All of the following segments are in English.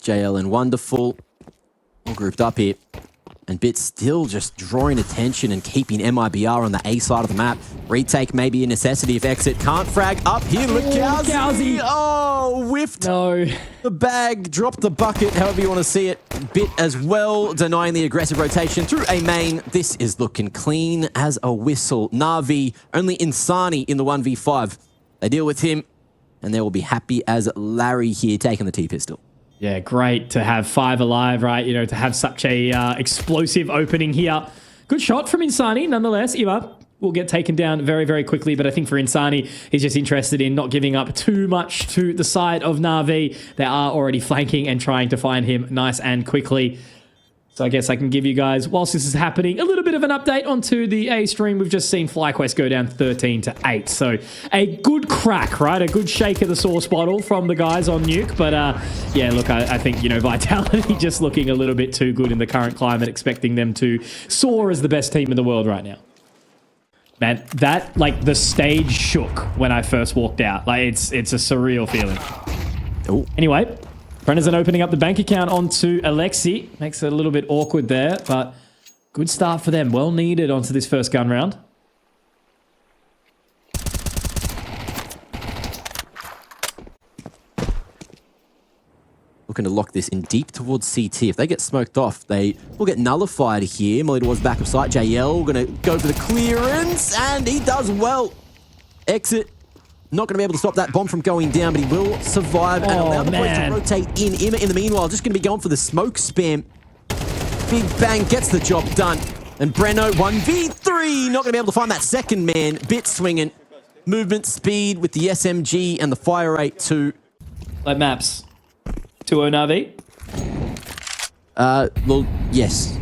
JL and Wonderful all grouped up here. And Bit still just drawing attention and keeping MIBR on the A side of the map. Retake may be a necessity if Exit can't frag up here. Lukowski! Oh, whiffed No. the bag, dropped the bucket, however you want to see it. Bit as well, denying the aggressive rotation through a main. This is looking clean as a whistle. Navi, only Insani in the 1v5. They deal with him, and they will be happy as Larry here taking the T-pistol. Yeah, great to have 5 alive, right? You know, to have such a explosive opening here. Good shot from Insani, nonetheless. Iva will get taken down very, very quickly, but I think for Insani, he's just interested in not giving up too much to the side of Navi. They are already flanking and trying to find him nice and quickly. So I guess I can give you guys, whilst this is happening, a little bit of an update onto the A stream. We've just seen FlyQuest go down 13-8. So a good crack, right? A good shake of the sauce bottle from the guys on Nuke. But yeah, look, I think, you know, Vitality just looking a little bit too good in the current climate, expecting them to soar as the best team in the world right now. Man, that, like, the stage shook when I first walked out. Like, it's a surreal feeling. Ooh. Anyway, Brennerson opening up the bank account onto Alexi. Makes it a little bit awkward there, but good start for them. Well needed onto this first gun round. Looking to lock this in deep towards CT. If they get smoked off, they will get nullified here. Molly towards back of sight. JL going to go for the clearance, and he does well. Exit. Not going to be able to stop that bomb from going down, but he will survive and allow the boys to rotate in. Imma, in the meanwhile, just going to be going for the smoke spam. Big Bang gets the job done. And Breno, 1v3. Not going to be able to find that second man. Bit swinging. Movement speed with the SMG and the fire rate too. Like maps. 2-0 Navi? Well, yes.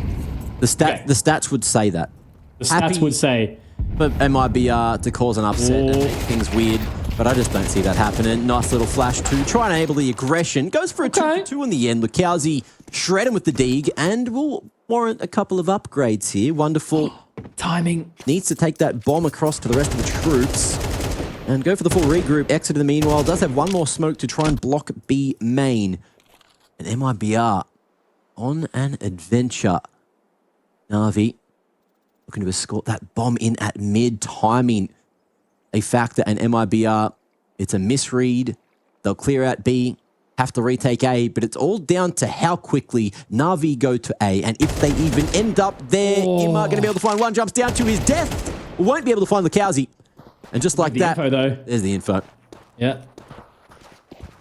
The stats would say that. The stats would say. But MIBR to cause an upset and make things weird. But I just don't see that happening. Nice little flash to try and enable the aggression. Goes for a 2-2 in the end. Lukowski shredding with the dig and will warrant a couple of upgrades here. Wonderful. Timing. Needs to take that bomb across to the rest of the troops. And go for the full regroup. Exit in the meanwhile. Does have one more smoke to try and block B main. And MIBR on an adventure. Navi looking to escort that bomb in at mid. Timing a factor, and MIBR, it's a misread. They'll clear out B, have to retake A, but it's all down to how quickly Navi go to A. And if they even end up there, Imma going to be able to find one, jumps down to his death. Won't be able to find Lukowski. And just like that, info, though. There's the info. Yeah.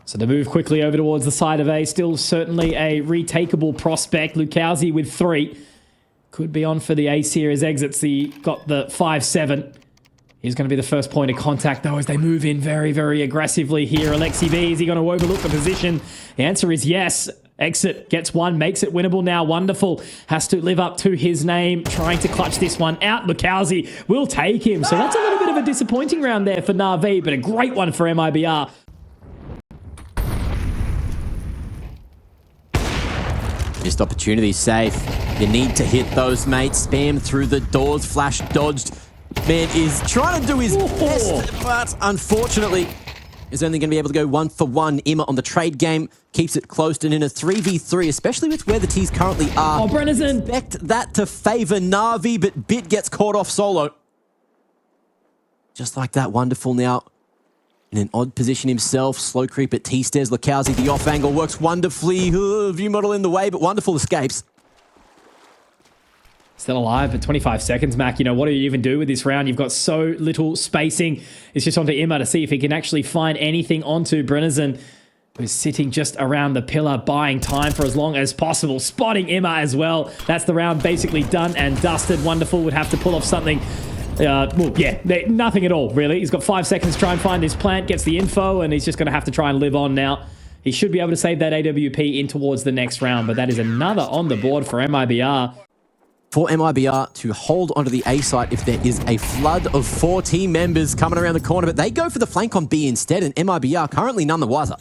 So they move quickly over towards the side of A. Still certainly a retakeable prospect. Lukowski with 3. Could be on for the A series exits. He got the 5-7. He's going to be the first point of contact, though, as they move in very, very aggressively here. Alexi V, is he going to overlook the position? The answer is yes. Exit gets one, makes it winnable now. Wonderful. Has to live up to his name, trying to clutch this one out. Lukowski will take him. So that's a little bit of a disappointing round there for Navi, but a great one for MIBR. Missed opportunity, safe. You need to hit those, mate. Spam through the doors, flash dodged. Man is trying to do his best, but unfortunately is only going to be able to go 1-for-1. Imma on the trade game keeps it close and in a 3v3, especially with where the T's currently are. Oh, Brennerson. Expect that to favor Navi, but Bit gets caught off solo. Just like that, Wonderful now in an odd position himself. Slow creep at T-stairs. Lukowski, the off angle works wonderfully. View model in the way, but Wonderful escapes. Still alive, but 25 seconds, Mac. You know, what do you even do with this round? You've got so little spacing. It's just onto Imma to see if he can actually find anything onto Brennerson, who's sitting just around the pillar, buying time for as long as possible. Spotting Imma as well. That's the round basically done and dusted. Wonderful would have to pull off something. Well, yeah, nothing at all, really. He's got 5 seconds to try and find his plant, gets the info, and he's just going to have to try and live on now. He should be able to save that AWP in towards the next round, but that is another on the board for MIBR. For MIBR to hold onto the A site if there is a flood of 4 team members coming around the corner, but they go for the flank on B instead, and MIBR currently none the wiser.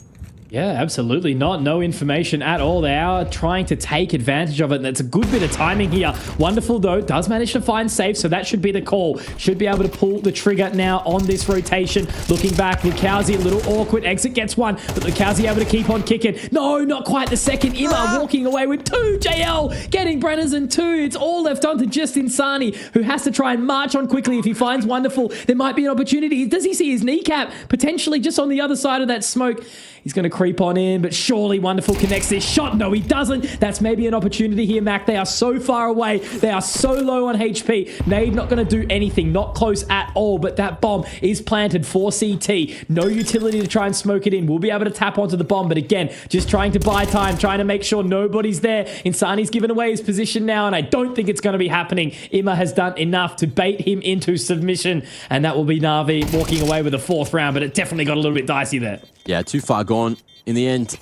Yeah, absolutely not. No information at all. They are trying to take advantage of it. And that's a good bit of timing here. Wonderful, though. Does manage to find safe, so that should be the call. Should be able to pull the trigger now on this rotation. Looking back, Lukowski, a little awkward. Exit gets one, but Lukowski able to keep on kicking. No, not quite the second. Ima walking away with two. JL getting Brennison two. It's all left on to just Insani, who has to try and march on quickly. If he finds Wonderful, there might be an opportunity. Does he see his kneecap? Potentially just on the other side of that smoke. He's going to creep on in, but surely Wonderful connects this shot. No, he doesn't. That's maybe an opportunity here, Mac. They are so far away. They are so low on HP. Nade not going to do anything. Not close at all, but that bomb is planted for CT. No utility to try and smoke it in. We'll be able to tap onto the bomb, but again, just trying to buy time, trying to make sure nobody's there. Insani's given away his position now, and I don't think it's going to be happening. Ima has done enough to bait him into submission, and that will be Navi walking away with a fourth round, but it definitely got a little bit dicey there. Yeah, too far gone in the end.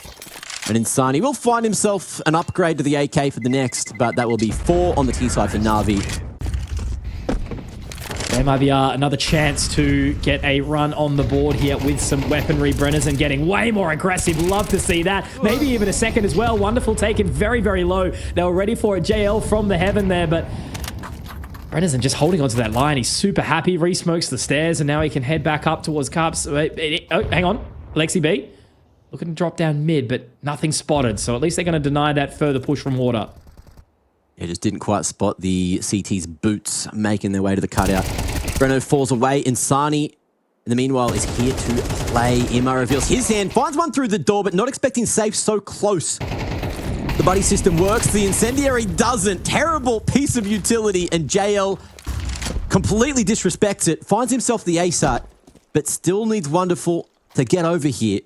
And Insani will find himself an upgrade to the AK for the next, but that will be 4 on the T side for Navi. MIBR, another chance to get a run on the board here with some weaponry. Brennison getting way more aggressive. Love to see that. Maybe even a second as well. Wonderful taken very, very low. They were ready for a JL from the heaven there, but Brennison just holding onto that line. He's super happy. Re-smokes the stairs, and now he can head back up towards Cups. Oh, hang on. Lexi B looking to drop down mid, but nothing spotted. So at least they're going to deny that further push from water. Yeah, just didn't quite spot the CT's boots making their way to the cutout. Breno falls away. Insani, in the meanwhile, is here to play. Ima reveals his hand, finds one through the door, but not expecting safe so close. The buddy system works. The incendiary doesn't. Terrible piece of utility, and JL completely disrespects it. Finds himself the ASAT, but still needs Wonderful to get over here.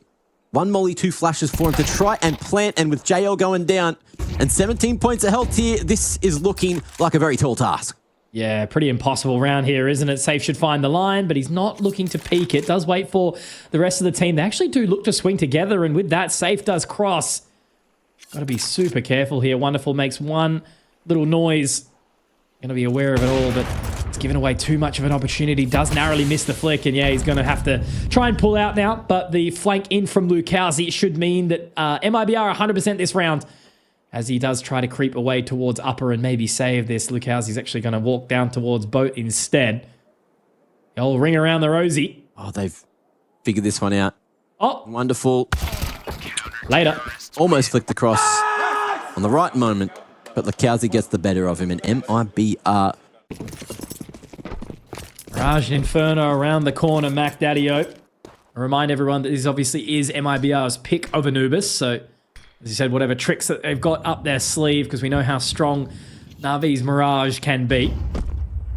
1 molly, 2 flashes for him to try and plant, and with JL going down and 17 points of health here, this is looking like a very tall task. Yeah, pretty impossible round here, isn't it? Safe should find the line, but he's not looking to peek it. Does wait for the rest of the team. They actually do look to swing together, and with that, Safe does cross. Got to be super careful here. Wonderful makes one little noise. Going to be aware of it all, but it's given away too much of an opportunity. Does narrowly miss the flick, and yeah, he's going to have to try and pull out now. But the flank in from Lukowski should mean that MIBR 100% this round, as he does try to creep away towards upper and maybe save this. Lukowski's actually going to walk down towards boat instead. The old ring around the rosy. Oh, they've figured this one out. Oh, Wonderful. Later. Almost flicked across on the right moment, but Lukowski gets the better of him, and MIBR. Mirage and Inferno around the corner, Mac Daddy-O. I remind everyone that this obviously is MIBR's pick of Anubis, so as you said, whatever tricks that they've got up their sleeve, because we know how strong Navi's Mirage can be.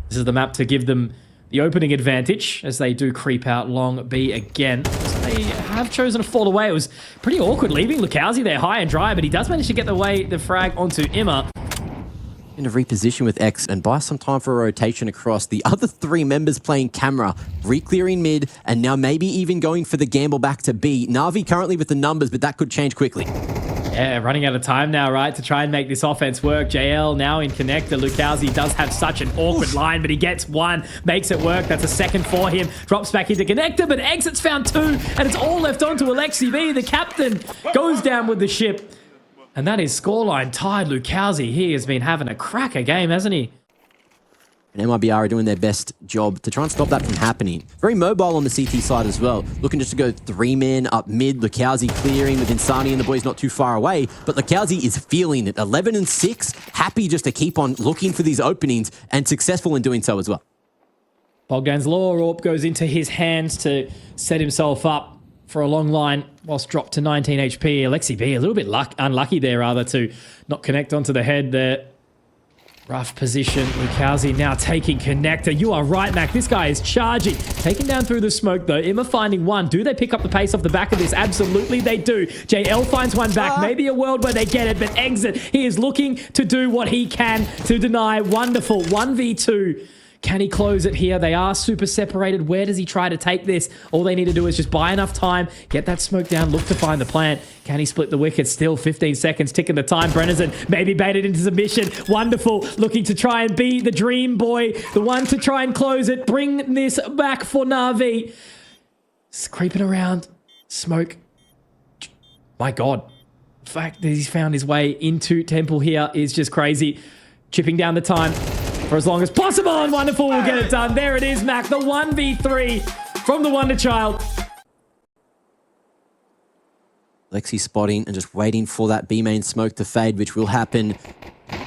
This is the map to give them the opening advantage as they do creep out long B again. So they have chosen to fall away. It was pretty awkward leaving Lukowski there high and dry, but he does manage to get the frag onto Ima. In a reposition with X and buy some time for a rotation across. The other 3 members playing camera, re-clearing mid, and now maybe even going for the gamble back to B. Navi currently with the numbers, but that could change quickly. Yeah, running out of time now, right, to try and make this offense work. JL now in connector. Lukowski does have such an awkward line, but he gets one, makes it work. That's a second for him. Drops back into connector, but exits found 2, and it's all left on to Alexi B. The captain goes down with the ship. And that is scoreline tied. Lukowski, he has been having a cracker game, hasn't he? And MIBR are doing their best job to try and stop that from happening. Very mobile on the CT side as well. Looking just to go 3-man up mid. Lukowski clearing with Insani and the boys not too far away. But Lukowski is feeling it. 11 and 6. Happy just to keep on looking for these openings and successful in doing so as well. Bogdan's Law Orb goes into his hands to set himself up for a long line whilst dropped to 19 HP. Alexi B a little bit unlucky there, rather, to not connect onto the head there. Rough position. Lukowski now taking connector. You are right, Mac. This guy is charging. Taken down through the smoke, though. Ima finding one. Do they pick up the pace off the back of this? Absolutely they do. JL finds one back. Maybe a world where they get it, but exit. He is looking to do what he can to deny. Wonderful. 1v2. Can he close it here? They are super separated. Where does he try to take this? All they need to do is just buy enough time, get that smoke down, look to find the plant. Can he split the wicket? Still 15 seconds, ticking the time. Brennison maybe baited into submission. Wonderful. Looking to try and be the dream boy, the one to try and close it. Bring this back for Navi. It's creeping around. Smoke. My God. The fact that he's found his way into Temple here is just crazy. Chipping down the time for as long as possible, and wonderful, we'll get it done. There it is, Mac, the 1v3 from the Wonder Child. Lexi spotting and just waiting for that B main smoke to fade, which will happen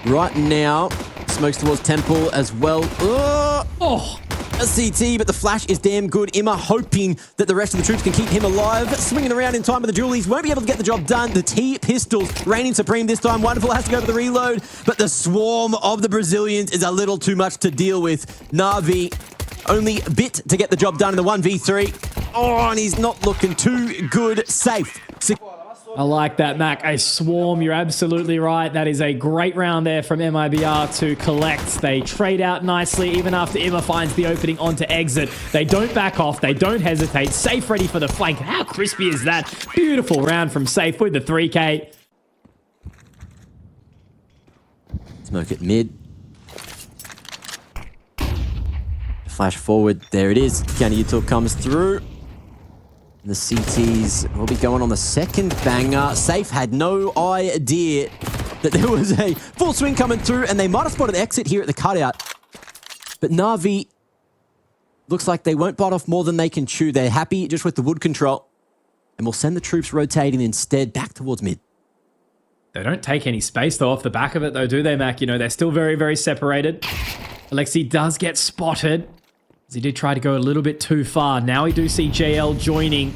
right now. Smokes towards Temple as well. Oh, A CT, but the flash is damn good. Emma hoping that the rest of the troops can keep him alive. Swinging around in time with the Julies. Won't be able to get the job done. The T-pistols reigning supreme this time. Wonderful has to go for the reload, but the swarm of the Brazilians is a little too much to deal with. Navi only a bit to get the job done in the 1v3. Oh, and he's not looking too good. Safe. I like that, Mac. A swarm, you're absolutely right. That is a great round there from MIBR to collect. They trade out nicely even after Emma finds the opening onto exit. They don't back off. They don't hesitate. Safe ready for the flank. How crispy is that? Beautiful round from Safe with the 3K. Smoke at mid. Flash forward. There it is. Kenny Utul comes through. The CTs will be going on the second banger. Safe had no idea that there was a full swing coming through, and they might have spotted exit here at the cutout. But Navi looks like they won't bite off more than they can chew. They're happy just with the wood control, and will send the troops rotating instead back towards mid. They don't take any space, though, off the back of it, though, do they, Mac? You know, they're still very, very separated. Alexi does get spotted. He did try to go a little bit too far. Now we do see JL joining.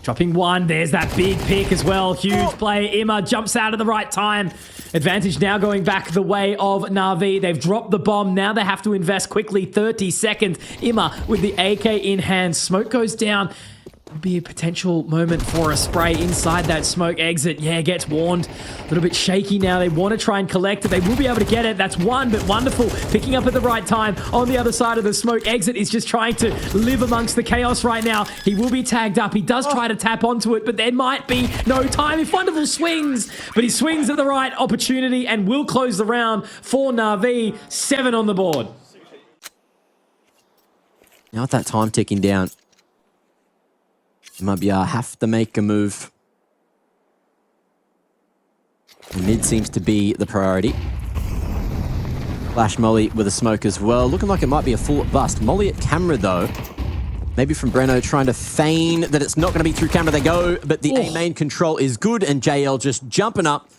Dropping one. There's that big pick as well. Huge play. Emma jumps out at the right time. Advantage now going back the way of Navi. They've dropped the bomb. Now they have to invest quickly. 30 seconds. Emma with the AK in hand. Smoke goes down. Will be a potential moment for a spray inside that smoke exit. Yeah, gets warned. A little bit shaky now. They want to try and collect it. They will be able to get it. That's one, but wonderful. Picking up at the right time. On the other side of the smoke exit is just trying to live amongst the chaos right now. He will be tagged up. He does try to tap onto it, but there might be no time. If Wonderful swings, but he swings at the right opportunity and will close the round for Navi. 7 on the board. Now with that time ticking down, MIBR have to make a move. Mid seems to be the priority. Flash Molly with a smoke as well. Looking like it might be a full bust. Molly at camera though. Maybe from Breno trying to feign that it's not going to be through camera they go, but the A main control is good, and JL just jumping up.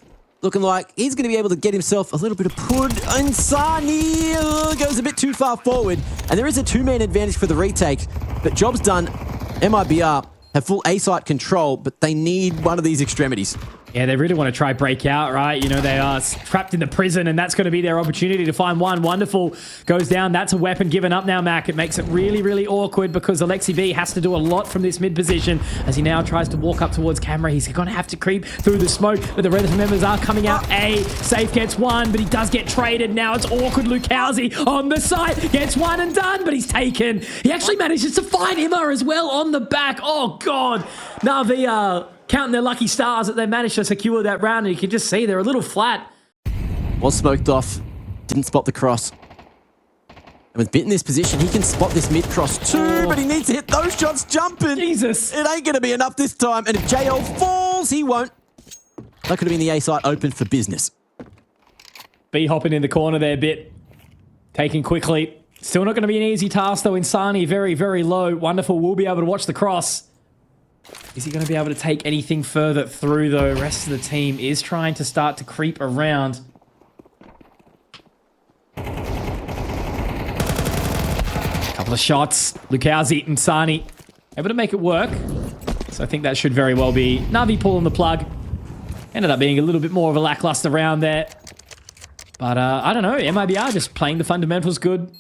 Looking like he's going to be able to get himself a little bit of pud. Insani goes a bit too far forward, and there is a 2-man advantage for the retake, but job's done. MIBR have full A-site control, but they need one of these extremities. Yeah, they really want to try break out, right? You know, they are trapped in the prison, and that's going to be their opportunity to find one. Wonderful goes down. That's a weapon given up now, Mac. It makes it really, really awkward because Alexi B has to do a lot from this mid position as he now tries to walk up towards camera. He's going to have to creep through the smoke, but the rest of the members are coming out. Safe gets one, but he does get traded. Now it's awkward. Lukowski on the side gets one and done, but he's taken. He actually manages to find Emma as well on the back. Oh, God. Navi counting their lucky stars that they managed to secure that round, and you can just see they're a little flat. Was smoked off, didn't spot the cross. And with Bit in this position, he can spot this mid-cross too, but he needs to hit those shots jumping. Jesus. It ain't going to be enough this time, and if JL falls, he won't. That could have been the A-site open for business. B hopping in the corner there, Bit. Taken quickly. Still not going to be an easy task, though. Insani very, very low. Wonderful will be able to watch the cross. Is he going to be able to take anything further through, though? Rest of the team is trying to start to creep around. Couple of shots. Lukowski, Insani able to make it work. So I think that should very well be Navi pulling the plug. Ended up being a little bit more of a lackluster round there. But I don't know. MIBR just playing the fundamentals good.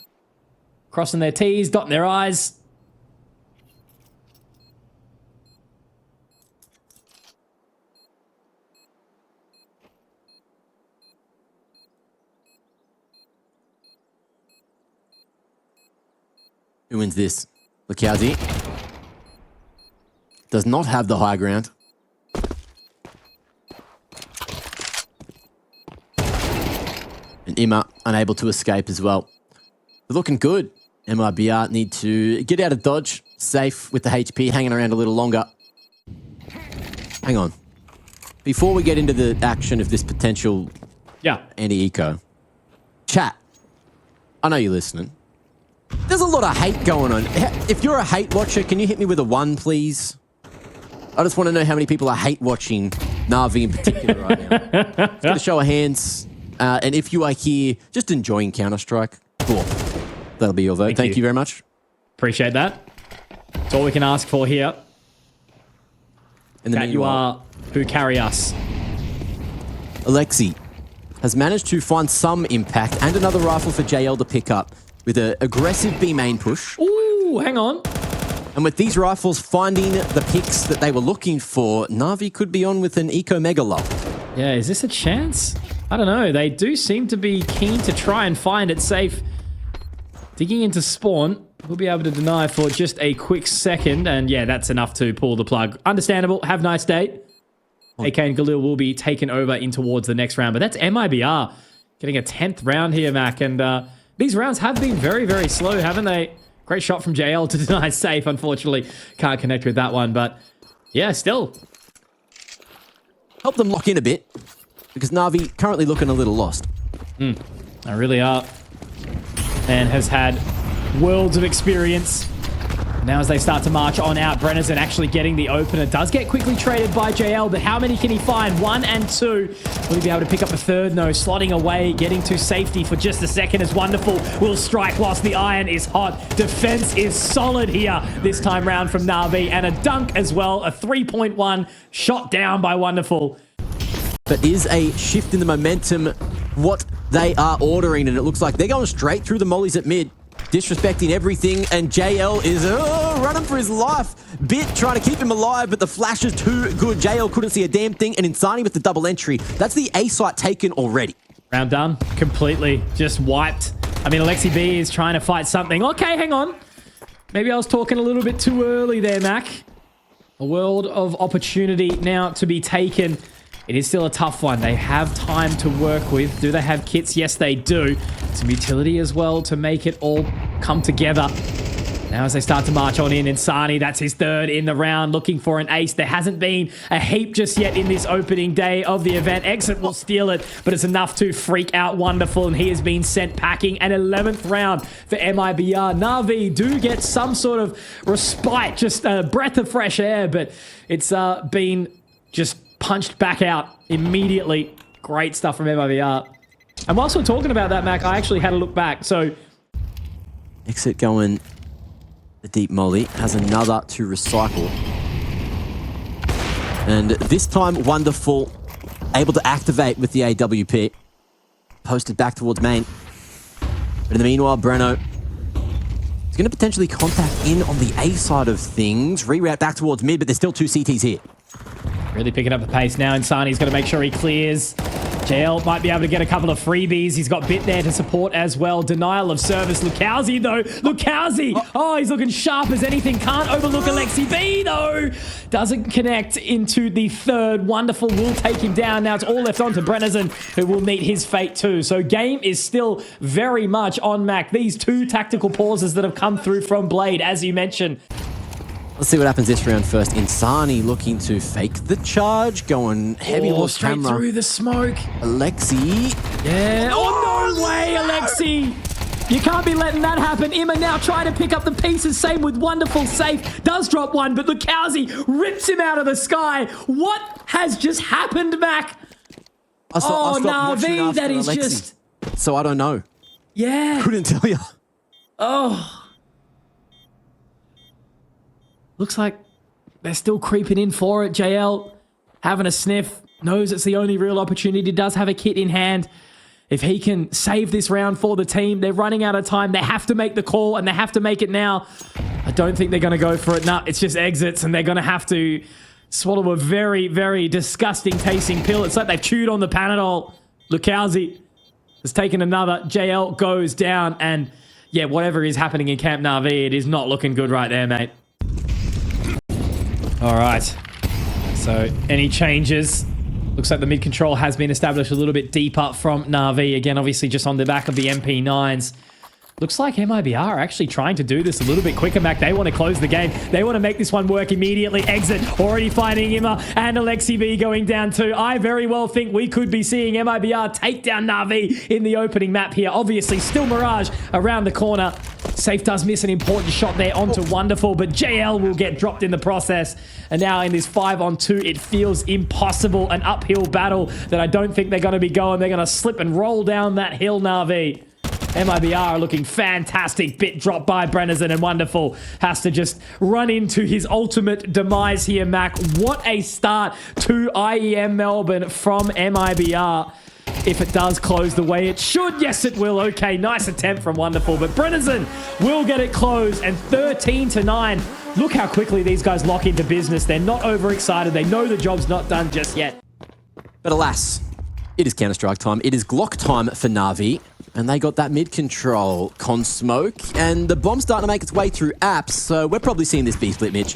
Crossing their T's, dotting their I's. Who wins this? Lukowski does not have the high ground. And Emma unable to escape as well. They're looking good. MIBR need to get out of dodge. Safe with the HP hanging around a little longer. Hang on. before we get into the action of this potential anti-eco, chat, I know you're listening. There's a lot of hate going on. If you're a hate watcher, can you hit me with a 1, please? I just want to know how many people are hate watching NAVI in particular right now. Let's get a show of hands. And if you are here just enjoying Counter-Strike, cool. That'll be your vote. Thank you very much. Appreciate that. That's all we can ask for here. And that you are who carry us. Alexi has managed to find some impact and another rifle for JL to pick up with an aggressive B main push. Ooh, hang on. And with these rifles finding the picks that they were looking for, NAVI could be on with an eco mega lull. Yeah, is this a chance? I don't know. They do seem to be keen to try and find it safe. Digging into spawn, we'll be able to deny for just a quick second. And yeah, that's enough to pull the plug. Understandable. Have a nice day. AK and Galil will be taken over in towards the next round. But that's MIBR getting a 10th round here, Mac. And these rounds have been very, very slow, haven't they? Great shot from JL to deny safe. Unfortunately, can't connect with that one. But yeah, still. Help them lock in a bit. Because NAVI currently looking a little lost. They really are. And has had worlds of experience. Now as they start to march on out, Brennison actually getting the opener. Does get quickly traded by JL, but how many can he find? 1 and 2. Will he be able to pick up a third? No, slotting away, getting to safety for just a second is wonderful. Will strike whilst the iron is hot. Defense is solid here this time round from NAVI. And a dunk as well, a 3.1 shot down by Wonderful. But is a shift in the momentum what they are ordering, and it looks like they're going straight through the mollies at mid. Disrespecting everything, and JL is running for his life. Bit trying to keep him alive, but the flash is too good. JL couldn't see a damn thing, and Insani with the double entry. That's the A site taken already. Round done. Completely. Just wiped. I mean, Alexi B is trying to fight something. Okay, hang on. Maybe I was talking a little bit too early there, Mac. A world of opportunity now to be taken. It is still a tough one. They have time to work with. Do they have kits? Yes, they do. Some utility as well to make it all come together. Now as they start to march on in, Insani, that's his third in the round, looking for an ace. There hasn't been a heap just yet in this opening day of the event. Exit will steal it, but it's enough to freak out Wonderful, and he has been sent packing. An 11th round for MIBR. NAVI do get some sort of respite, just a breath of fresh air, but it's been just punched back out immediately. Great stuff from MIBR. And whilst we're talking about that, Mac, I actually had a look back. So Exit going the deep molly, has another to recycle. And this time Wonderful able to activate with the AWP. Posted back towards main. But in the meanwhile, Breno is going to potentially contact in on the A side of things. Reroute back towards mid, but there's still 2 CTs here. Really picking up the pace now. Insani's got to make sure he clears. JL might be able to get a couple of freebies. He's got Bit there to support as well. Denial of service. Lukowski, though. Lukowski! Oh, he's looking sharp as anything. Can't overlook Alexi B, though. Doesn't connect into the third. Wonderful will take him down. Now it's all left on to Brennison, who will meet his fate too. So game is still very much on Mac. These 2 tactical pauses that have come through from Blade, as you mentioned. Let's see what happens this round first. Insani looking to fake the charge, going heavy lost straight camera. Through the smoke. Alexi. Yeah. Oh, no way, Alexi. You can't be letting that happen. Imma now trying to pick up the pieces. Same with Wonderful. Safe. Does drop one, but Lukowski rips him out of the sky. What has just happened, Mac? NAVI, that is Alexi. just... So I don't know. Yeah. Couldn't tell you. Oh. Looks like they're still creeping in for it. JL having a sniff. Knows it's the only real opportunity. Does have a kit in hand. If he can save this round for the team, they're running out of time. They have to make the call, and they have to make it now. I don't think they're going to go for it. Nah, it's just exits, and they're going to have to swallow a very, very disgusting tasting pill. It's like they've chewed on the Panadol. Lukowski has taken another. JL goes down, and yeah, whatever is happening in Camp NAVI, it is not looking good right there, mate. All right. So any changes? Looks like the mid control has been established a little bit deeper from NAVI. Again, obviously just on the back of the MP9s. Looks like MIBR are actually trying to do this a little bit quicker, Mac. They want to close the game. They want to make this one work immediately. Exit already finding Imma and Alexi B going down too. I very well think we could be seeing MIBR take down NAVI in the opening map here. Obviously, still Mirage around the corner. Safe does miss an important shot there onto Wonderful, but JL will get dropped in the process. And now in this 5-on-2, it feels impossible. An uphill battle that I don't think they're going to be going. They're going to slip and roll down that hill, NAVI. MIBR are looking fantastic. Bit dropped by Brennison, and Wonderful has to just run into his ultimate demise here, Mac. What a start to IEM Melbourne from MIBR. If it does close the way it should, yes it will. Okay, nice attempt from Wonderful, but Brennison will get it closed, and 13-9. Look how quickly these guys lock into business. They're not overexcited. They know the job's not done just yet. But alas, it is Counter-Strike time. It is Glock time for NAVI. And they got that mid-control con smoke, and the bomb's starting to make its way through apps, so we're probably seeing this B-split, Mitch.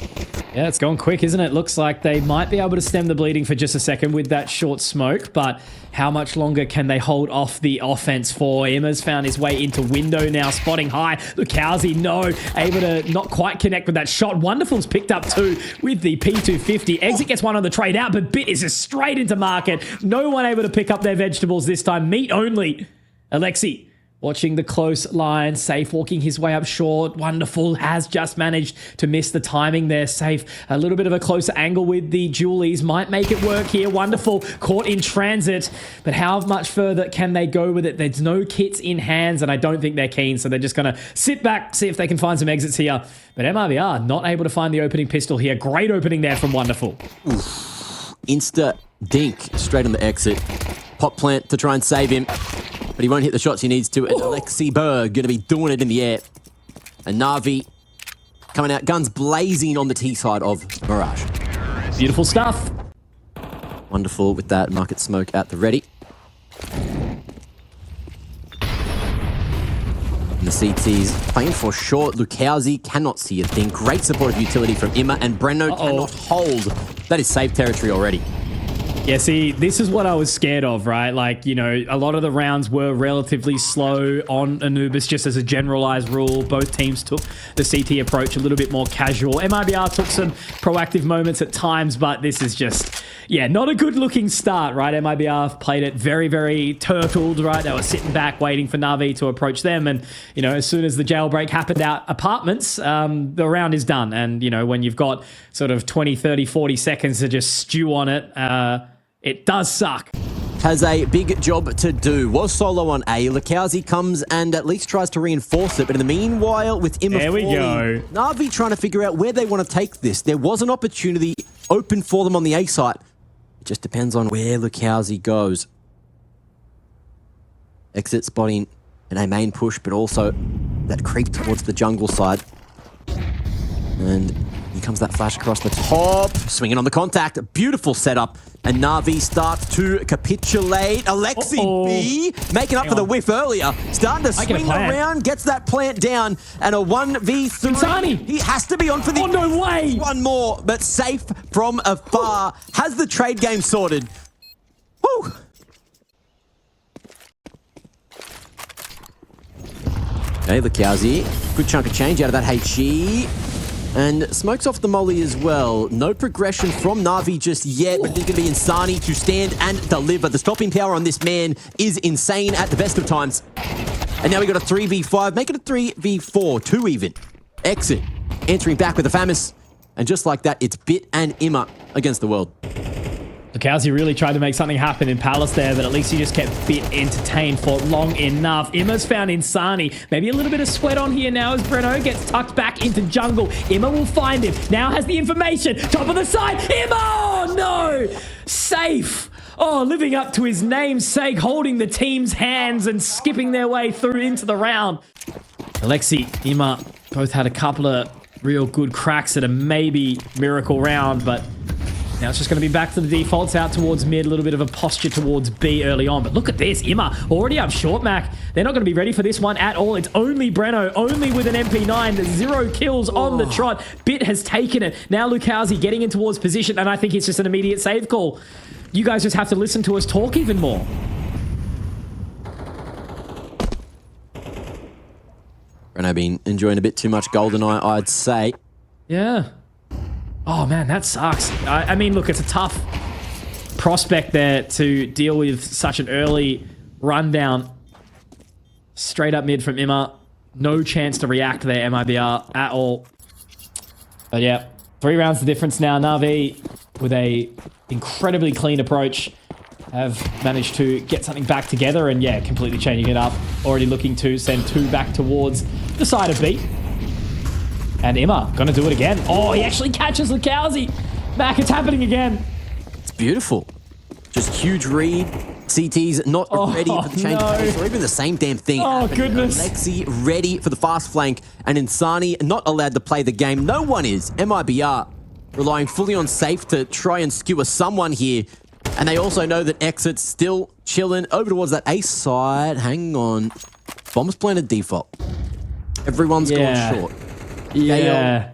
Yeah, it's gone quick, isn't it? Looks like they might be able to stem the bleeding for just a second with that short smoke, but how much longer can they hold off the offense for? Imma's found his way into window now, spotting high. Lukowski, no, able to not quite connect with that shot. Wonderful's picked up two with the P250. Exit gets one on the trade out, but Bit is just straight into market. No one able to pick up their vegetables this time. Meat only. Alexi watching the close line. Safe walking his way up short. Wonderful has just managed to miss the timing there. Safe a little bit of a closer angle with the Julies. Might make it work here. Wonderful caught in transit. But how much further can they go with it? There's no kits in hands, and I don't think they're keen. So they're just going to sit back, see if they can find some exits here. But MIBR not able to find the opening pistol here. Great opening there from Wonderful. Oof. Insta dink straight on the exit. Pop plant to try and save him. But he won't hit the shots he needs to. And Alexi Berg going to be doing it in the air. And NAVI coming out, guns blazing on the T side of Mirage. Beautiful stuff. Wonderful with that market smoke at the ready. And the CT's playing for short. Lukowski cannot see a thing. Great supportive utility from Imma, and Brenno cannot hold. That is safe territory already. Yeah, see, this is what I was scared of, right? Like, you know, a lot of the rounds were relatively slow on Anubis, just as a generalized rule. Both teams took the CT approach a little bit more casual. MIBR took some proactive moments at times, but this is just, yeah, not a good-looking start, right? MIBR played it very, very turtled, right? They were sitting back waiting for NAVI to approach them, and, you know, as soon as the jailbreak happened out apartments, the round is done. And, you know, when you've got sort of 20, 30, 40 seconds to just stew on it, it does suck. Has a big job to do. Was solo on A. Lukowski comes and at least tries to reinforce it. But in the meanwhile, with Imma there we go. NAVI trying to figure out where they want to take this. There was an opportunity open for them on the A site. It just depends on where Lukowski goes. Exit spotting and a main push, but also that creep towards the jungle side. And here comes that flash across the top. Swinging on the contact. Beautiful setup. And NAVI starts to capitulate. Alexi B making up for the whiff earlier. Starting to swing around. Gets that plant down. And a 1v3. Insani. He has to be on for the... Oh, no way. One more. But safe from afar. Has the trade game sorted. Woo. Okay, Lukowski. Good chunk of change out of that HE. And smokes off the molly as well. No progression from NAVI just yet, but there's going to be Insani to stand and deliver. The stopping power on this man is insane at the best of times. And now we got a 3v5, make it a 3v4, 2 even. Exit, entering back with the Famous. And just like that, it's Bit and Imma against the world. Lukowski really tried to make something happen in Palace there, but at least he just kept Bit entertained for long enough. Imma's found Insani. Maybe a little bit of sweat on here now as Brenno gets tucked back into jungle. Imma will find him. Now has the information. Top of the side. Imma! Oh, no! Safe. Oh, living up to his namesake, holding the team's hands and skipping their way through into the round. Alexi, Imma both had a couple of real good cracks at a maybe miracle round, but now it's just going to be back to the defaults, out towards mid, a little bit of a posture towards B early on. But look at this, Imma already up short, Mac. They're not going to be ready for this one at all. It's only Brenno, only with an MP9, 0 kills on the trot. Bit has taken it. Now Lukowski getting in towards position, and I think it's just an immediate save call. You guys just have to listen to us talk even more. Breno been enjoying a bit too much GoldenEye, I'd say. Yeah. Oh, man, that sucks. I mean, look, it's a tough prospect there to deal with such an early rundown. Straight up mid from Imma. No chance to react there, MIBR, at all. But yeah, 3 rounds the difference now. Navi, with a incredibly clean approach, have managed to get something back together and, yeah, completely changing it up. Already looking to send 2 back towards the side of B. And Imma gonna do it again. Oh, he actually catches Lukowski. Mac, it's happening again. It's beautiful. Just huge read. CT's not ready for the change of pace, or even the same damn thing. Oh, goodness. Alexi ready for the fast flank, and Insani not allowed to play the game. No one is. MIBR relying fully on safe to try and skewer someone here. And they also know that Exit's still chilling over towards that ace side. Hang on. Bomb's planted default. Everyone's gone short. Yeah.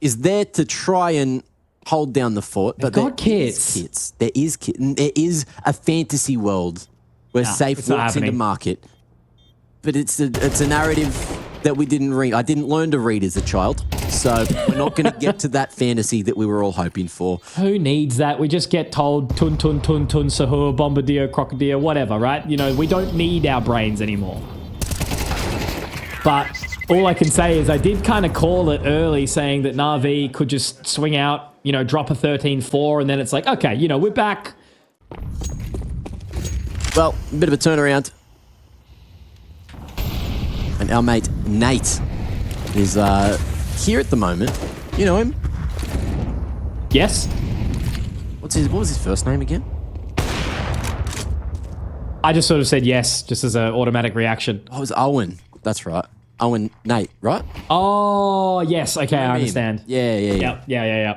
Is there to try and hold down the fort, but there is a fantasy world where safe walks into market, but it's a narrative that we didn't read. I didn't learn to read as a child, so we're not going to get to that fantasy that we were all hoping for. Who needs that? We just get told tun tun tun tun sahur, bombardier, crocodile, whatever, right? You know, we don't need our brains anymore. But all I can say is I did kind of call it early, saying that NAVI could just swing out, you know, drop a 13-4, and then it's like, okay, you know, we're back. Well, a bit of a turnaround. And our mate Nate is here at the moment. You know him? Yes. What was his first name again? I just sort of said yes, just as an automatic reaction. Oh, it was Owen. That's right. Owen Nate, right? Oh, yes. Okay, I understand. Yeah. Yep.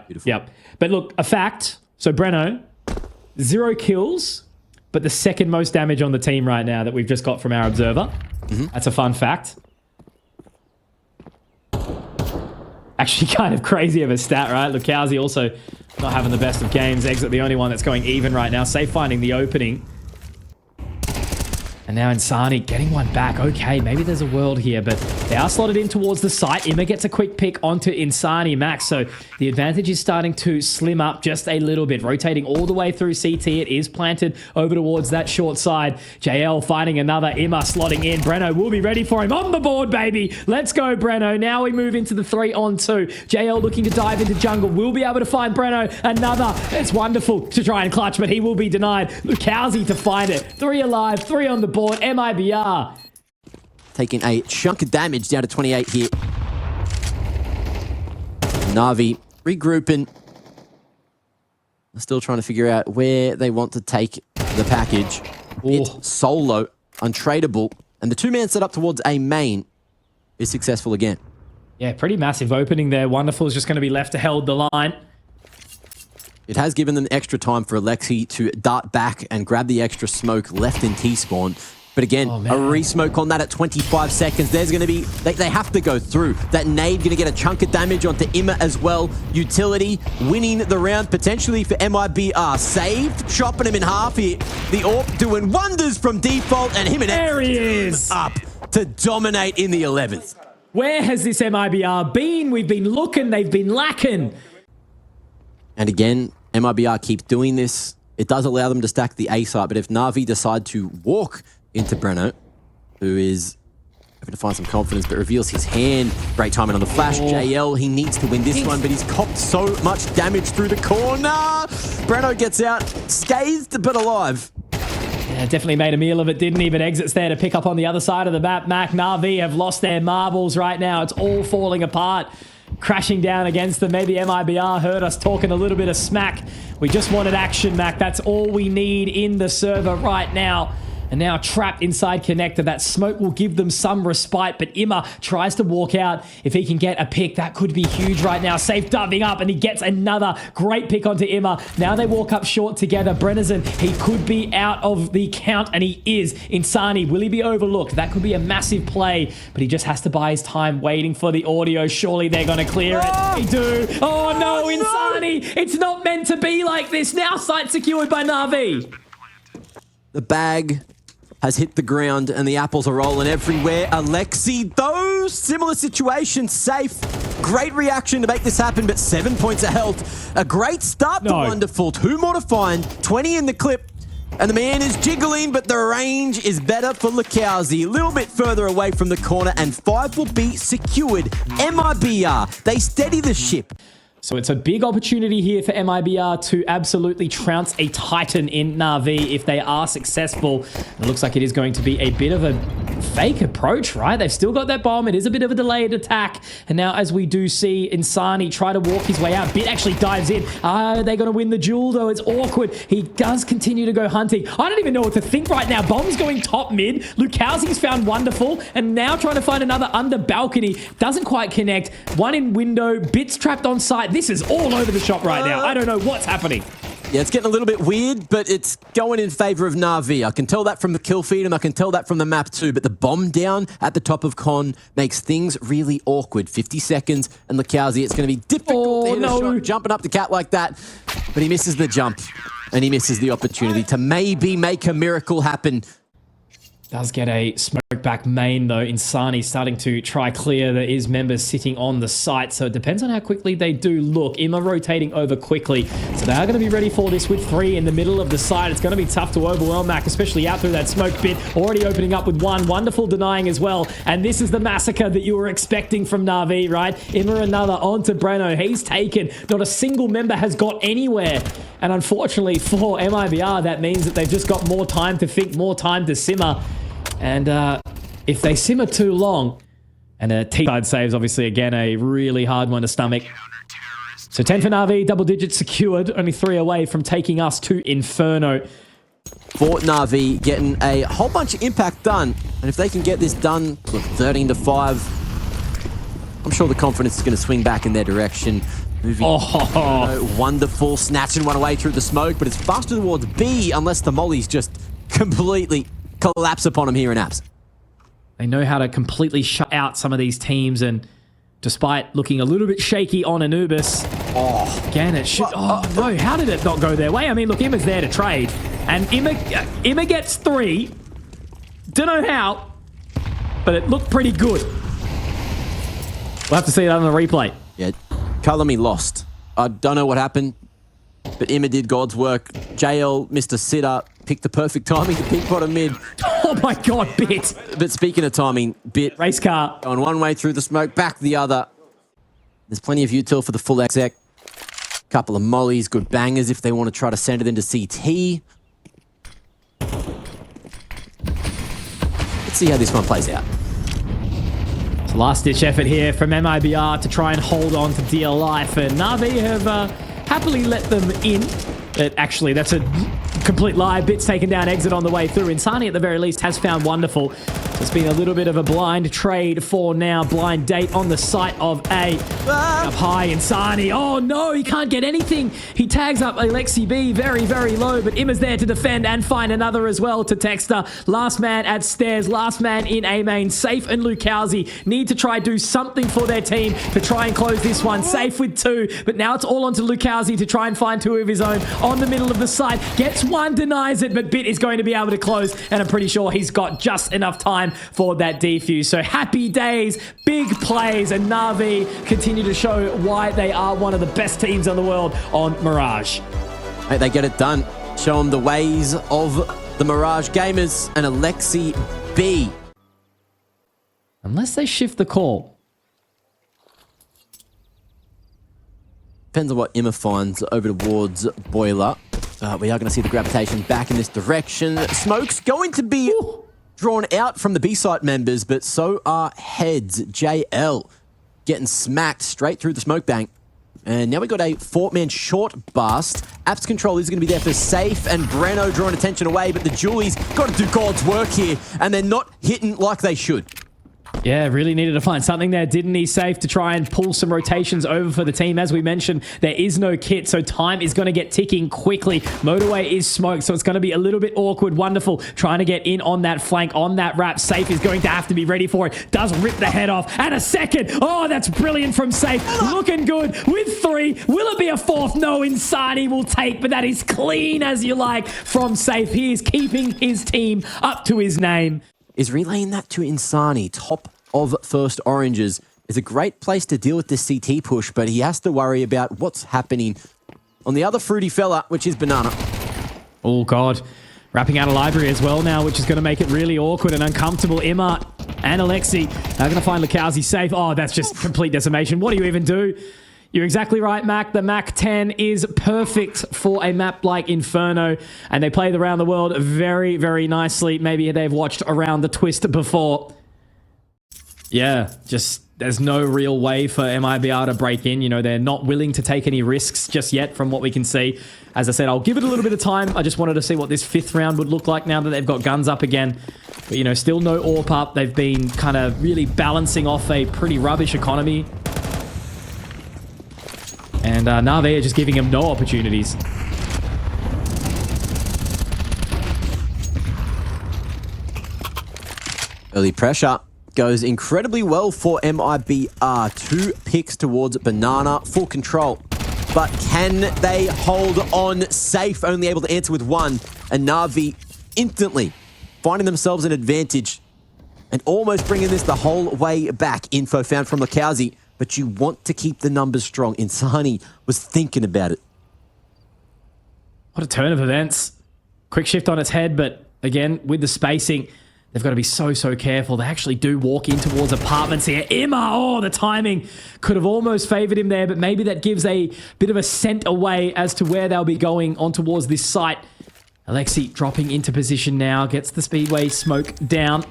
Beautiful. Yep. But look, a fact. So Breno, 0 kills, but the second most damage on the team right now that we've just got from our observer. That's a fun fact. Actually kind of crazy of a stat, right? Lukowski also not having the best of games. Exit the only one that's going even right now. Safe finding the opening. And now Insani getting one back. Okay, maybe there's a world here, but they are slotted in towards the site. Imma gets a quick pick onto Insani Max, so the advantage is starting to slim up just a little bit. Rotating all the way through CT. It is planted over towards that short side. JL finding another. Imma slotting in. Breno will be ready for him. On the board, baby. Let's go, Breno. Now we move into the 3-on-2. JL looking to dive into jungle. Will be able to find Breno. Another. It's wonderful to try and clutch, but he will be denied. Lukowski to find it. 3 alive, 3 on the board. MIBR taking a chunk of damage down to 28 here. Navi regrouping. Still trying to figure out where they want to take the package. It's solo, untradeable, and the 2-man set up towards a main is successful again. Yeah, pretty massive opening there. Wonderful is just going to be left to hold the line. It has given them extra time for Alexi to dart back and grab the extra smoke left in T-spawn. But again, a re-smoke on that at 25 seconds. There's going to be... They have to go through. That nade going to get a chunk of damage onto Imma as well. Utility winning the round potentially for MIBR. Saved, chopping him in half here. The AWP doing wonders from default, and him and there he is up to dominate in the 11th. Where has this MIBR been? We've been looking, they've been lacking. And again, MIBR keeps doing this. It does allow them to stack the A site, but if Navi decide to walk into Breno, who is hoping to find some confidence, but reveals his hand. Great timing on the flash. JL, he needs to win this one, but he's copped so much damage through the corner. Breno gets out, scathed, but alive. Yeah, definitely made a meal of it. Didn't even exits there to pick up on the other side of the map. Mac, Navi have lost their marbles right now. It's all falling apart. Crashing down against them. Maybe MIBR heard us talking a little bit of smack. We just wanted action, Mac. That's all we need in the server right now. And now trapped inside connector. That smoke will give them some respite, but Imma tries to walk out. If he can get a pick, that could be huge right now. Safe diving up, and he gets another great pick onto Imma. Now they walk up short together. Brennison, he could be out of the count, and he is. Insani, will he be overlooked? That could be a massive play, but he just has to buy his time waiting for the audio. Surely they're going to clear it. They do. Oh no, Insani! It's not meant to be like this. Now site secured by Navi. The bag has hit the ground and the apples are rolling everywhere. Alexi, though, almost similar situation. Safe. Great reaction to make this happen, but 7 points of health. A great start to Wonderful. 2 more to find. 20 in the clip. And the man is jiggling, but the range is better for Lukowski. A little bit further away from the corner, and 5 will be secured. MIBR, they steady the ship. So it's a big opportunity here for MIBR to absolutely trounce a Titan in NAVI if they are successful. It looks like it is going to be a bit of a fake approach, right? They've still got that bomb. It is a bit of a delayed attack. And now as we do see Insani try to walk his way out, Bit actually dives in. Are they going to win the duel though? It's awkward. He does continue to go hunting. I don't even know what to think right now. Bomb's going top mid. Lukowski's found Wonderful and now trying to find another under balcony. Doesn't quite connect. One in window. Bit's trapped on site. This is all over the shop right now. I don't know what's happening. Yeah, it's getting a little bit weird, but it's going in favor of NAVI. I can tell that from the kill feed, and I can tell that from the map too, but the bomb down at the top of Con makes things really awkward. 50 seconds, and Lukowski, it's going to be difficult to hit a shot, jumping up the cat like that, but he misses the jump, and he misses the opportunity to maybe make a miracle happen. Does get a smoke back main though. Insani starting to try clear. There is members sitting on the site, so it depends on how quickly they do look. Imma rotating over quickly, so they are going to be ready for this with 3 in the middle of the site. It's going to be tough to overwhelm Mac, especially out through that smoke Bit. Already opening up with 1. Wonderful denying as well, and this is the massacre that you were expecting from NAVI, right? Imma another onto Breno. He's taken. Not a single member has got anywhere, and unfortunately for MIBR, that means that they've just got more time to think, more time to simmer. And if they simmer too long, and a T-side saves, obviously, again, a really hard one to stomach. So 10 for Navi, double digits secured, only 3 away from taking us to Inferno. For Navi, getting a whole bunch of impact done. And if they can get this done, look, 13-5, I'm sure the confidence is going to swing back in their direction. Moving, Wonderful, snatching one away through the smoke, but it's faster towards B unless the mollies just completely collapse upon him here in Apps. They know how to completely shut out some of these teams, and despite looking a little bit shaky on Anubis, again, it should... no, how did it not go their way? I mean, look, Imma's there to trade, and Imma gets 3. Don't know how, but it looked pretty good. We'll have to see that on the replay. Yeah, Color Me lost. I don't know what happened, but Imma did God's work. JL, Mr. Sitter, picked the perfect timing to pick bottom mid. Oh my God, Bit. But speaking of timing, Bit... Race car. Going one way through the smoke, back the other. There's plenty of util for the full exec. Couple of mollies, good bangers if they want to try to send it into CT. Let's see how this one plays out. Last-ditch effort here from MIBR to try and hold on to dear life, and Navi have happily let them in. But actually, that's a complete lie. Bit's taken down exit on the way through. Insani, at the very least, has found Wonderful. So it's been a little bit of a blind trade for now. Blind date on the site of A. Up high, Insani. Oh, no, he can't get anything. He tags up Alexi B very, very low, but Imma's there to defend and find another as well to Texter. Last man at stairs. Last man in A main. Safe and Lukowski need to try do something for their team to try and close this one. Safe with 2, but now it's all onto Lukowski to try and find 2 of his own on the middle of the site. Gets 1, denies it, but Bit is going to be able to close, and I'm pretty sure he's got just enough time for that defuse. So happy days, big plays, and Navi continue to show why they are one of the best teams in the world on Mirage. Hey, they get it done. Show them the ways of the Mirage gamers and Alexi B. Unless they shift the call. Depends on what Imma finds over towards Boiler. We are going to see the gravitation back in this direction. Smoke's going to be drawn out from the B-site members, but so are heads. JL getting smacked straight through the smoke bank. And now we got a 4-man short bust. Apps control is going to be there for Safe, and Breno drawing attention away, but the Julies got to do God's work here, and they're not hitting like they should. Yeah, really needed to find something there, didn't he? Safe to try and pull some rotations over for the team. As we mentioned, there is no kit, so time is going to get ticking quickly. Motorway is smoked, so it's going to be a little bit awkward. Wonderful trying to get in on that flank, on that wrap. Safe is going to have to be ready for it. Does rip the head off. And a second. Oh, that's brilliant from Safe. Looking good with 3. Will it be a 4th? No, Insani will take, but that is clean as you like from Safe. He is keeping his team up to his name. Is relaying that to Insani. Top of First Oranges is a great place to deal with this CT push, but he has to worry about what's happening on the other fruity fella, which is Banana. Oh, God. Wrapping out a library as well now, which is going to make it really awkward and uncomfortable. Emma and Alexi are going to find Lukowski safe. Oh, that's just complete decimation. What do you even do? You're exactly right, Mac. The Mac 10 is perfect for a map like Inferno, and they play around the world very, very nicely. Maybe they've watched Around the Twist before. Yeah, just there's no real way for MIBR to break in. You know, they're not willing to take any risks just yet from what we can see. As I said, I'll give it a little bit of time. I just wanted to see what this 5th round would look like now that they've got guns up again. But, you know, still no AWP up. They've been kind of really balancing off a pretty rubbish economy. And NAVI are just giving him no opportunities. Early pressure goes incredibly well for MIBR. 2 picks towards Banana, full control. But can they hold on? Safe, only able to answer with 1. And NAVI instantly finding themselves an advantage and almost bringing this the whole way back. Info found from Lukowski, but you want to keep the numbers strong. Insani was thinking about it. What a turn of events. Quick shift on its head, but again, with the spacing, they've got to be so, so careful. They actually do walk in towards apartments here. Emma, oh, the timing could have almost favored him there, but maybe that gives a bit of a scent away as to where they'll be going on towards this site. Alexi dropping into position now, gets the Speedway smoke down.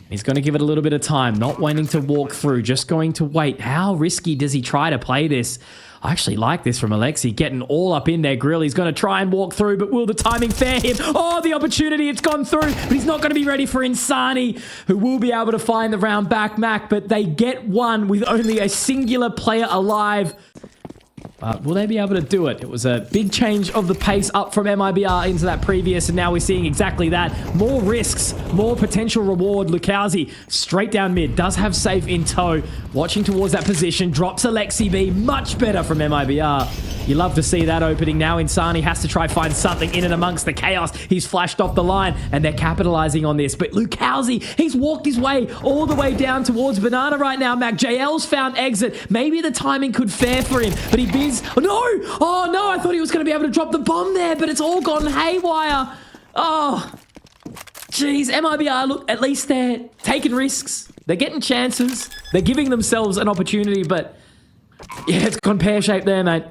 He's going to give it a little bit of time, not wanting to walk through, just going to wait. How risky does he try to play this? I actually like this from Alexi, getting all up in their grill. He's going to try and walk through, but will the timing fare him? Oh, the opportunity, it's gone through, but he's not going to be ready for Insani, who will be able to find the round back, Mac, but they get one with only a singular player alive. But will they be able to do it? It was a big change of the pace up from MIBR into that previous, and now we're seeing exactly that. More risks, more potential reward. Lukowski straight down mid, does have safe in tow. Watching towards that position, drops Alexi B. Much better from MIBR. You love to see that opening. Now Insani has to try find something in and amongst the chaos. He's flashed off the line, and they're capitalizing on this. But Lukowski, he's walked his way all the way down towards Banana right now, Mac. JL's found exit. Maybe the timing could fare for him, but he bids. Oh, no! Oh, no! I thought he was going to be able to drop the bomb there, but it's all gone haywire. Oh, jeez. MIBR, look, at least they're taking risks. They're getting chances. They're giving themselves an opportunity, but yeah, it's gone pear-shaped there, mate.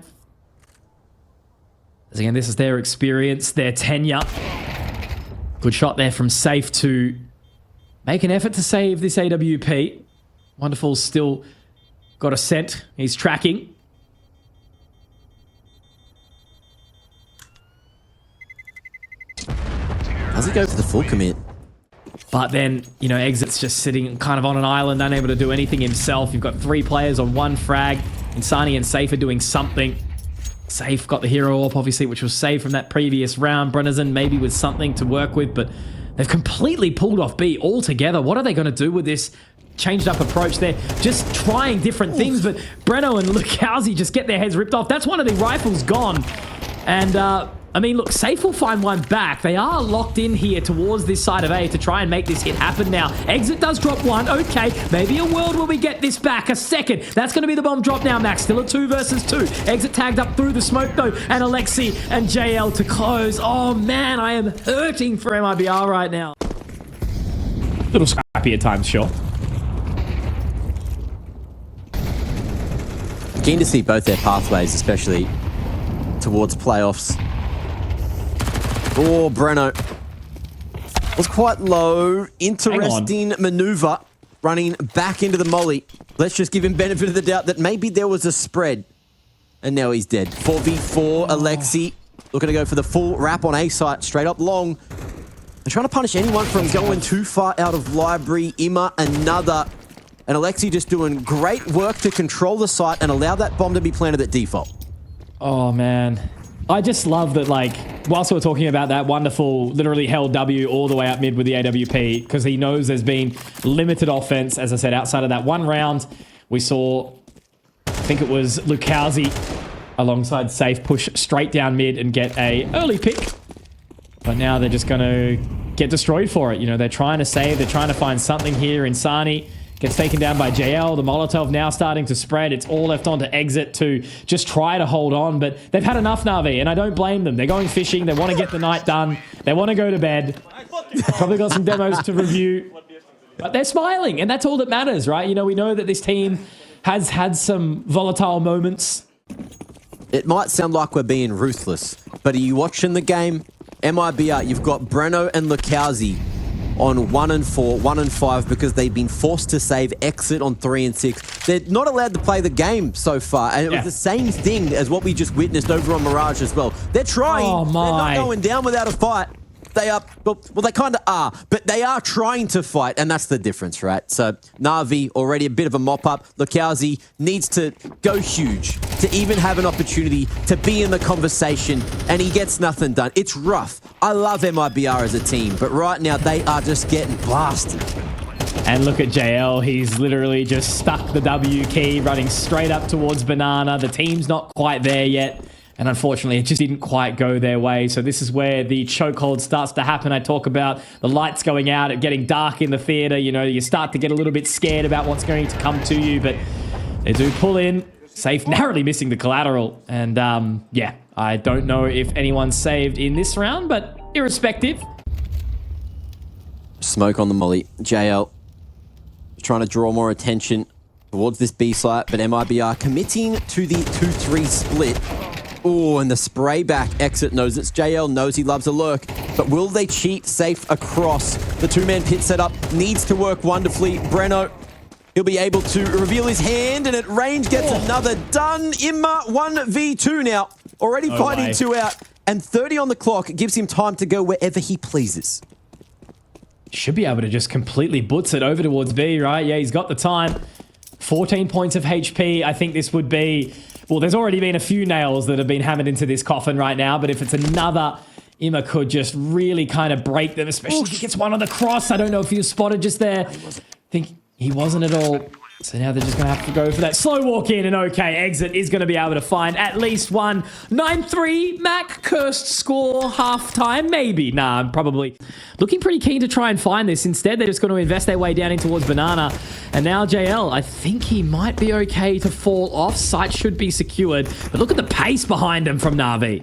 As again, this is their experience, their tenure. Good shot there from Safe to make an effort to save this AWP. Wonderful still got a scent. He's tracking. Does he go for the full commit? But then, you know, Exit's just sitting kind of on an island, unable to do anything himself. You've got 3 players on 1 frag. Insani and Safe are doing something. Safe got the hero up, obviously, which was saved from that previous round. Brennison maybe with something to work with, but they've completely pulled off B altogether. What are they going to do with this changed up approach? They're just trying different things, but Breno and Lukowski just get their heads ripped off. That's one of the rifles gone. And, I mean, look, Safe will find one back. They are locked in here towards this side of A to try and make this hit happen now. Exit does drop 1. Okay, maybe a world where we get this back. A second. That's going to be the bomb drop now, Max. Still a 2 versus 2. Exit tagged up through the smoke, though. And Alexi and JL to close. Oh, man, I am hurting for MIBR right now. Little scrappy at times, sure. Keen to see both their pathways, especially towards playoffs. Oh, Breno was quite low. Interesting maneuver running back into the molly. Let's just give him benefit of the doubt that maybe there was a spread. And now he's dead. 4v4, Alexi looking to go for the full wrap on A site, straight up long. They're trying to punish anyone from going too far out of library. Ima, another. And Alexi just doing great work to control the site and allow that bomb to be planted at default. Oh, man. I just love that, like, whilst we're talking about that wonderful, literally held W all the way up mid with the AWP, because he knows there's been limited offense, as I said, outside of that 1 round. We saw, I think it was Lukowski alongside Safe push straight down mid and get a early pick. But now they're just going to get destroyed for it. You know, they're trying to save, they're trying to find something here. Insani Gets taken down by JL. The Molotov now starting to spread. It's all left on to Exit to just try to hold on. But they've had enough, Navi, and I don't blame them. They're going fishing. They want to get the night done. They want to go to bed. Probably got some demos to review. But they're smiling, and that's all that matters, right? You know, we know that this team has had some volatile moments. It might sound like we're being ruthless, but are you watching the game? MIBR, you've got Breno and Lukowski on 1 and 4, 1 and 5 because they've been forced to save Exit on 3 and 6. They're not allowed to play the game so far, and it was the same thing as what we just witnessed over on Mirage as well. They're trying. Oh, my. They're not going down without a fight. They are, well, they kind of are, but they are trying to fight, and that's the difference, right? So, Navi, already a bit of a mop-up. Lukowski needs to go huge to even have an opportunity to be in the conversation, and he gets nothing done. It's rough. I love MIBR as a team, but right now, they are just getting blasted. And look at JL. He's literally just stuck the W key, running straight up towards Banana. The team's not quite there yet. And unfortunately, it just didn't quite go their way. So this is where the chokehold starts to happen. I talk about the lights going out, it getting dark in the theater. You know, you start to get a little bit scared about what's going to come to you. But they do pull in. Safe, narrowly missing the collateral. And yeah, I don't know if anyone's saved in this round, but irrespective. Smoke on the molly. JL trying to draw more attention towards this B site, but MIBR committing to the 2-3 split. Oh, and the spray back. Exit knows it's JL, knows he loves a lurk. But will they cheat safe across? The two-man pit setup needs to work wonderfully. Breno, he'll be able to reveal his hand, and at range gets another done. Imma 1v2 now. Already fighting 2 out, and 30 on the clock gives him time to go wherever he pleases. Should be able to just completely butts it over towards B, right? Yeah, he's got the time. 14 points of HP. I think this would be... Well, there's already been a few nails that have been hammered into this coffin right now, but if it's another, Imma could just really kind of break them, especially if he gets one on the cross. I don't know if he was spotted just there. I think he wasn't at all. So now they're just going to have to go for that slow walk in, and okay, Exit is going to be able to find at least one. 9-3, Mac cursed score, halftime, maybe. Nah, I'm probably looking pretty keen to try and find this. Instead, they're just going to invest their way down in towards Banana. And now JL, I think he might be okay to fall off. Sight should be secured, but look at the pace behind him from Navi.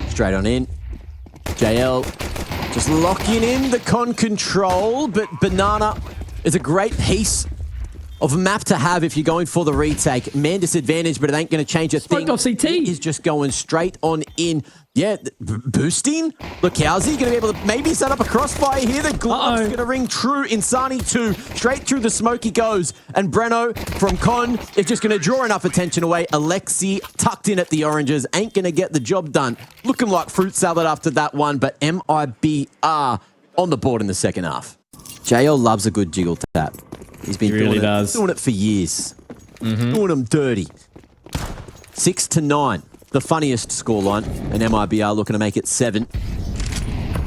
Straight on in. JL just locking in the con control, but Banana is a great piece of a map to have if you're going for the retake. Man disadvantage, but it ain't going to change a thing. Off CT. He is just going straight on in. Yeah, boosting. Lukowski going to be able to maybe set up a crossfire here. The glove's going to ring true. Insani 2. Straight through the smoke he goes. And Breno from Con is just going to draw enough attention away. Alexi tucked in at the oranges. Ain't going to get the job done. Looking like fruit salad after that one, but MIBR on the board in the second half. JL loves a good jiggle tap. He's been doing it for years. Doing them dirty. 6-9. The funniest scoreline. And MIBR looking to make it 7.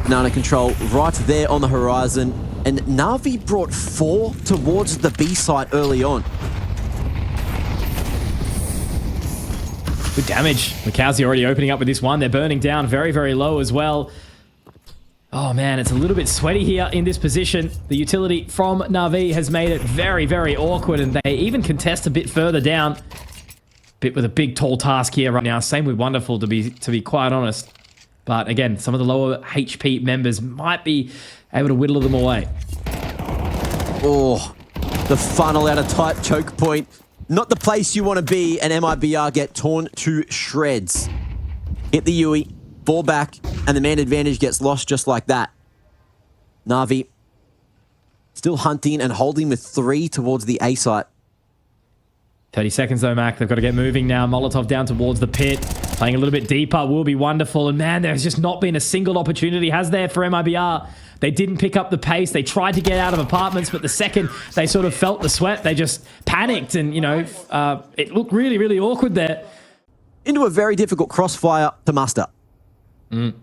Banana control right there on the horizon. And Navi brought 4 towards the B site early on. Good damage. Lukowski already opening up with this one. They're burning down very, very low as well. Oh man, it's a little bit sweaty here in this position. The utility from Navi has made it very, very awkward, and they even contest a bit further down. Bit with a big, tall task here right now. Same with Wonderful, to be quite honest. But again, some of the lower HP members might be able to whittle them away. Oh, the funnel out of tight choke point. Not the place you want to be, and MIBR get torn to shreds. Hit the Yui. Fall back, and the man advantage gets lost just like that. Navi still hunting and holding with 3 towards the A site. 30 seconds though, Mac. They've got to get moving now. Molotov down towards the pit. Playing a little bit deeper will be wonderful. And man, there's just not been a single opportunity, has there, for MIBR? They didn't pick up the pace. They tried to get out of apartments, but the second they sort of felt the sweat, they just panicked. And, you know, it looked really, really awkward there. Into a very difficult crossfire to muster. No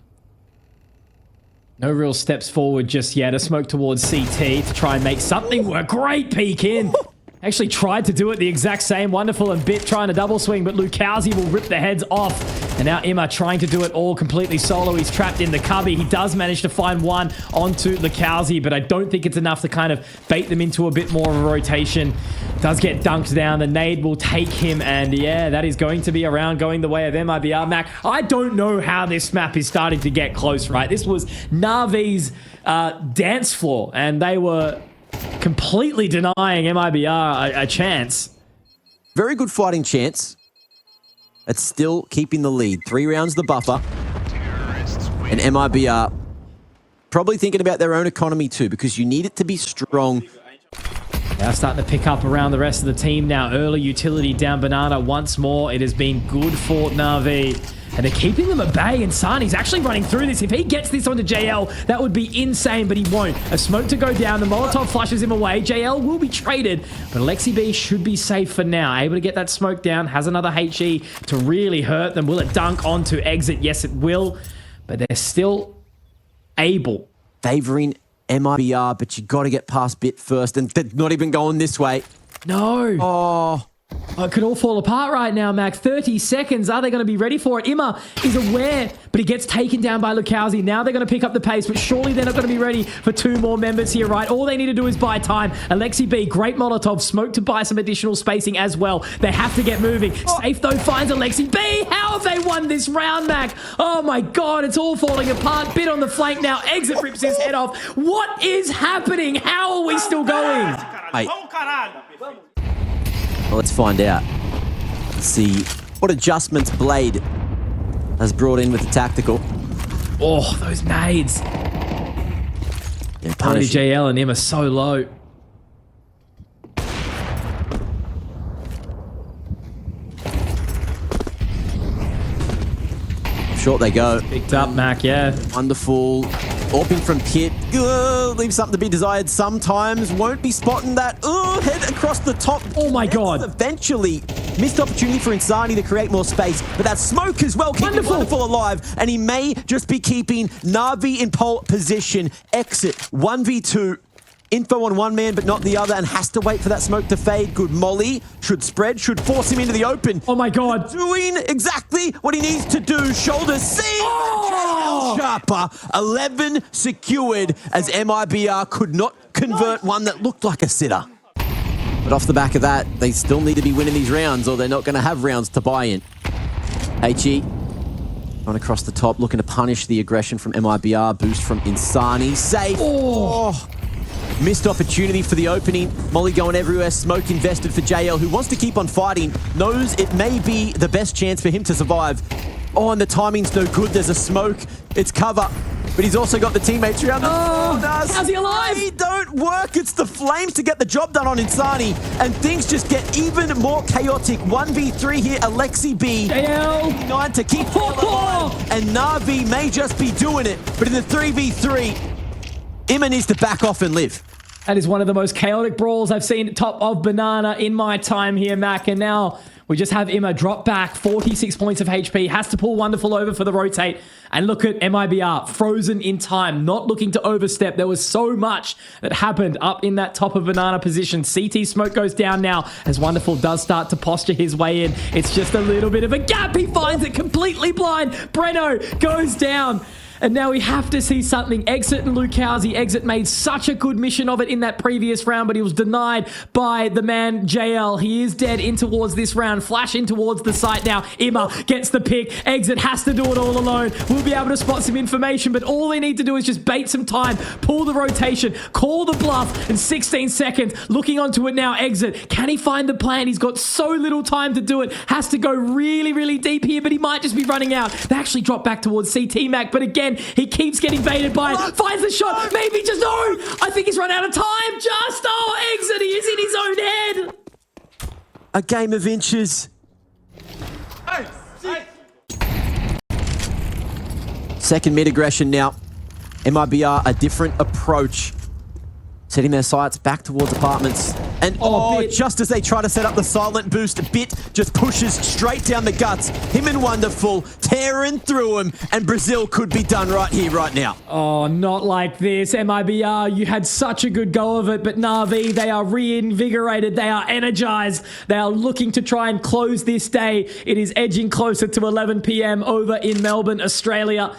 real steps forward just yet. A smoke towards CT to try and make something work. Great peek in. Actually tried to do it the exact same. Wonderful and Bit trying to double swing, but Lukowski will rip the heads off. And now Imma trying to do it all completely solo. He's trapped in the cubby. He does manage to find one onto Lukowski, but I don't think it's enough to kind of bait them into a bit more of a rotation. Does get dunked down. The nade will take him, and yeah, that is going to be a round going the way of MIBR. Mac, I don't know how this map is starting to get close, right? This was NAVI's dance floor, and they were completely denying MIBR a chance. Very good fighting chance. It's still keeping the lead. 3 rounds the buffer. And MIBR probably thinking about their own economy too, because you need it to be strong. Now starting to pick up around the rest of the team now. Early utility down Banana once more. It has been good for Navi. And they're keeping them at bay, and Sani's actually running through this. If he gets this onto JL, that would be insane, but he won't. A smoke to go down. The Molotov flushes him away. JL will be traded, but Alexi B should be safe for now. Able to get that smoke down. Has another HE to really hurt them. Will it dunk onto Exit? Yes, it will, but they're still able. Favoring MIBR, but you got to get past Bit first, and they're not even going this way. No. Oh. It could all fall apart right now, Mac. 30 seconds. Are they going to be ready for it? Imma is aware, but he gets taken down by Lukowski. Now they're going to pick up the pace, but surely they're not going to be ready for 2 more members here, right? All they need to do is buy time. Alexi B, great Molotov. Smoke to buy some additional spacing as well. They have to get moving. Safe, though, finds Alexi B. How have they won this round, Mac? Oh, my God. It's all falling apart. Bit on the flank now. Exit rips his head off. What is happening? How are we still going? Hey. Well, let's find out. Let's see what adjustments Blade has brought in with the tactical. Oh, those nades. Yeah, Punish JL and Imma so low. Short they go. Picked up, Mac, yeah. Wonderful. Orping from Pit. Leaves something to be desired sometimes. Won't be spotting that. Head across the top. Oh my God. Eventually. Missed opportunity for Insani to create more space. But that smoke as well keeping Wonderful alive. And he may just be keeping Navi in pole position. Exit 1v2. Info on one man, but not the other, and has to wait for that smoke to fade. Good molly. Should spread, should force him into the open. Oh my God. Doing exactly what he needs to do. Shoulders see. Sharper. 11 secured as MIBR could not convert one that looked like a sitter. But off the back of that, they still need to be winning these rounds or they're not going to have rounds to buy in. HE on across the top, looking to punish the aggression from MIBR. Boost from Insani. Safe. Oh. Missed opportunity for the opening. Molly going everywhere. Smoke invested for JL, who wants to keep on fighting. Knows it may be the best chance for him to survive. Oh, and the timing's no good. There's a smoke. It's cover. But he's also got the teammates around him. Oh, how's he alive? He don't work. It's the flames to get the job done on Insani. And things just get even more chaotic. 1v3 here. Alexi B. JL. 9 to keep alive. And Navi may just be doing it. But in the 3v3, Imma needs to back off and live. That is one of the most chaotic brawls I've seen top of Banana in my time here, Mac. And now we just have Imma drop back 46 points of HP. Has to pull Wonderful over for the rotate. And look at MIBR, frozen in time, not looking to overstep. There was so much that happened up in that top of Banana position. CT smoke goes down now as Wonderful does start to posture his way in. It's just a little bit of a gap. He finds it completely blind. Breno goes down. And now we have to see something. Exit and Lukowski. Exit made such a good mission of it in that previous round, but he was denied by the man JL. He is dead in towards this round. Flash in towards the site now. Imma gets the pick. Exit has to do it all alone. We'll be able to spot some information, but all they need to do is just bait some time, pull the rotation, call the bluff in 16 seconds. Looking onto it now, Exit. Can he find the plan? He's got so little time to do it. Has to go really, really deep here, but he might just be running out. They actually drop back towards CT Mac, but again, he keeps getting baited by it. Finds the shot. Maybe just no. I think he's run out of time. Just Exit. He is in his own head. A game of inches. Second mid aggression now. MIBR, a different approach. setting their sights back towards apartments. And Bit. just as they try to set up the silent boost, Bit just pushes straight down the guts. Him and Wonderful tearing through him, and Brazil could be done right here, right now. Oh, not like this. MIBR, you had such a good go of it, but NAVI, they are reinvigorated. They are energized. They are looking to try and close this day. It is edging closer to 11 p.m. over in Melbourne, Australia.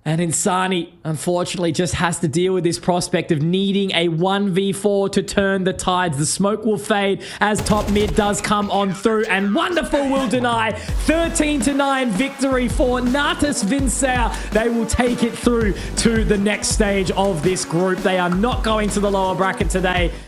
And Insani, unfortunately, just has to deal with this prospect of needing a 1v4 to turn the tides. The smoke will fade as top mid does come on through, and Wonderful will deny. 13-9 victory for Natus Vincere. They will take it through to the next stage of this group. They are not going to the lower bracket today.